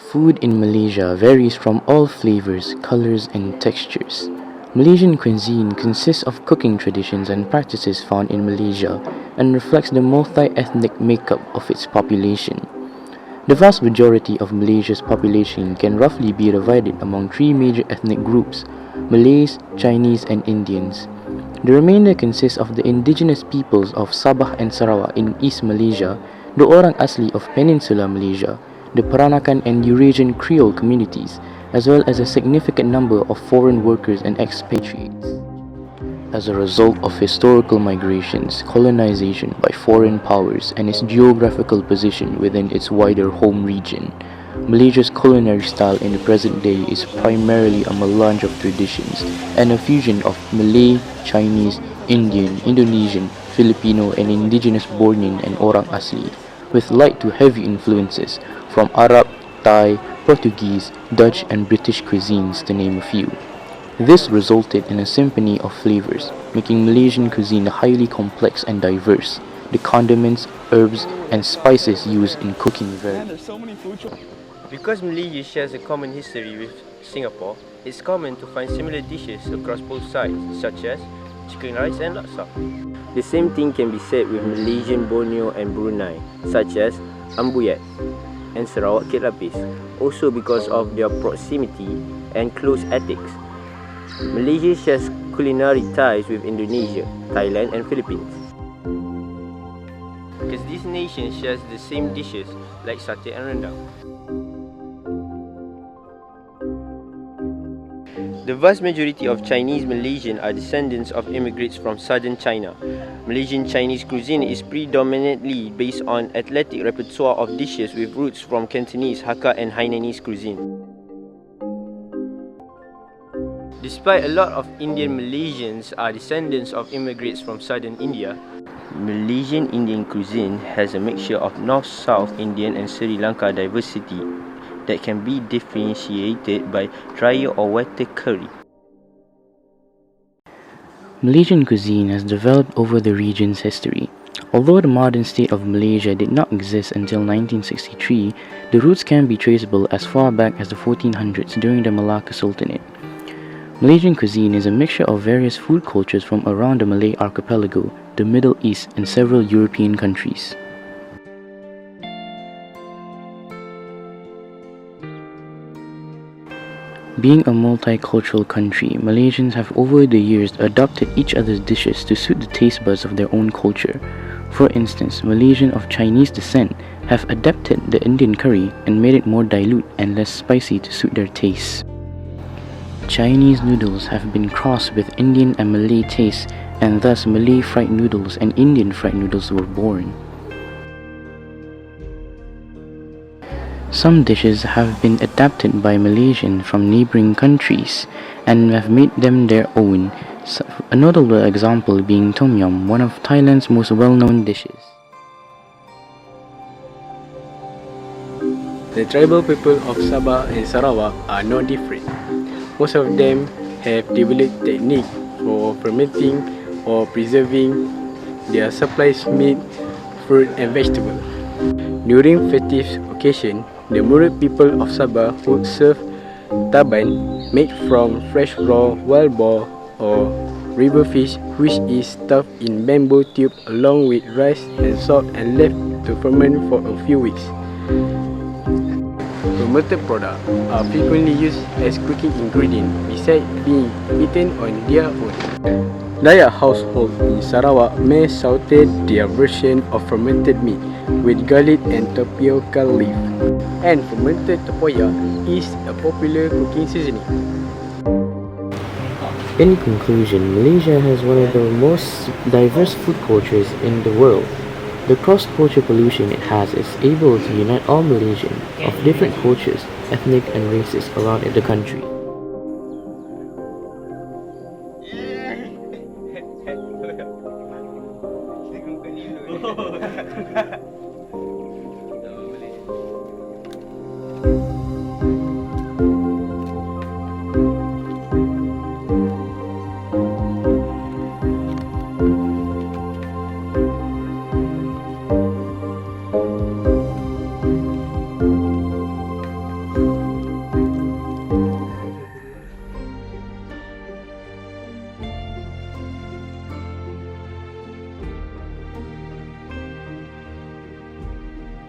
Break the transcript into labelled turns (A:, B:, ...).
A: Food in Malaysia varies from all flavors, colors, and textures. Malaysian cuisine consists of cooking traditions and practices found in Malaysia and reflects the multi-ethnic makeup of its population. The vast majority of Malaysia's population can roughly be divided among three major ethnic groups: Malays, Chinese, and Indians. The remainder consists of the indigenous peoples of Sabah and Sarawak in East Malaysia, the Orang Asli of Peninsular Malaysia, the Peranakan and Eurasian Creole communities, as well as a significant number of foreign workers and expatriates. As a result of historical migrations, colonization by foreign powers, and its geographical position within its wider home region, Malaysia's culinary style in the present day is primarily a melange of traditions and a fusion of Malay, Chinese, Indian, Indonesian, Filipino, and indigenous Bornean and Orang Asli, with light to heavy influences from Arab, Thai, Portuguese, Dutch, and British cuisines, to name a few. This resulted in a symphony of flavors, making Malaysian cuisine highly complex and diverse. The condiments, herbs, and spices used in cooking vary.
B: Because Malaysia shares a common history with Singapore, it's common to find similar dishes across both sides, such as chicken rice and laksa. The same thing can be said with Malaysian Borneo and Brunei, such as ambuyat and Sarawak kek lapis, also because of their proximity and close ethics. Malaysia shares culinary ties with Indonesia, Thailand, and Philippines, because these nations share the same dishes like satay and rendang. The vast majority of Chinese Malaysians are descendants of immigrants from southern China. Malaysian Chinese cuisine is predominantly based on athletic repertoire of dishes with roots from Cantonese, Hakka, and Hainanese cuisine. Despite a lot of Indian Malaysians are descendants of immigrants from southern India, Malaysian Indian cuisine has a mixture of North-South Indian and Sri Lanka diversity that can be differentiated by drier or wetter curry.
A: Malaysian cuisine has developed over the region's history. Although the modern state of Malaysia did not exist until 1963, the roots can be traceable as far back as the 1400s during the Malacca Sultanate. Malaysian cuisine is a mixture of various food cultures from around the Malay archipelago, the Middle East, and several European countries. Being a multicultural country, Malaysians have over the years adopted each other's dishes to suit the taste buds of their own culture. For instance, Malaysians of Chinese descent have adapted the Indian curry and made it more dilute and less spicy to suit their tastes. Chinese noodles have been crossed with Indian and Malay tastes, and thus Malay fried noodles and Indian fried noodles were born. Some dishes have been adapted by Malaysians from neighboring countries and have made them their own, a notable example being Tom Yum, one of Thailand's most well-known dishes.
C: The tribal people of Sabah and Sarawak are no different. Most of them have developed techniques for fermenting or preserving their supplies meat, fruit, and vegetables. During festive occasions, the Murid people of Sabah would serve taban made from fresh raw wild boar or river fish, which is stuffed in bamboo tube along with rice and salt and left to ferment for a few weeks. Fermented products are frequently used as cooking ingredients besides being eaten on their own. Dayak households in Sarawak may saute their version of fermented meat with garlic and tapioca leaf, and fermented tempoyak is a popular cooking seasoning.
A: In conclusion, Malaysia has one of the most diverse food cultures in the world. The cross-culture pollution it has is able to unite all Malaysians of different cultures, ethnic and races around the country.